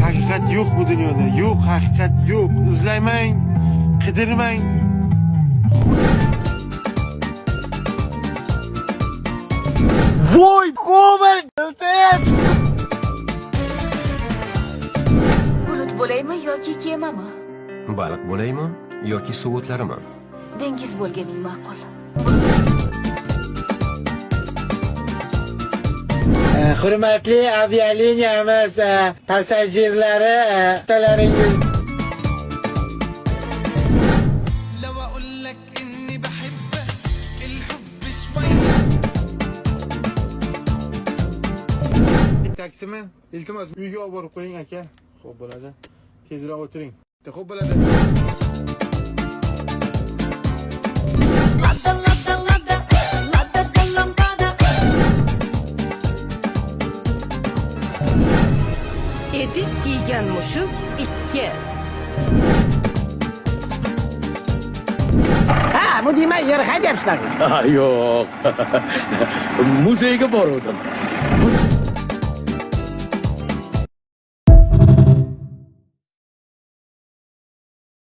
Haqiqat yo'q bu dunyoda. Yo'q, haqiqat yo'q. Izlamang, qidirmang. Voy, ko'mir, iltiz! Bulut bo'laymi yoki kemami? Baliq bo'laymi yoki suv o'tlarimi? Dengiz bo'lganing ma'qul. Hurmatli avialiniyamiz passajirlari, talaringiz لو اقول لك اني بحبك الحب شويه Taksimi? Iltimos uyga olib borib qo'ying aka. Xo'p bo'ladi. Tezroq o'tiring. Xo'p bo'ladi. Etik kiygan mushuk 2. Ha, bu demak yer haydayapsizlar. Yo'q. Muzeyga boruvdim.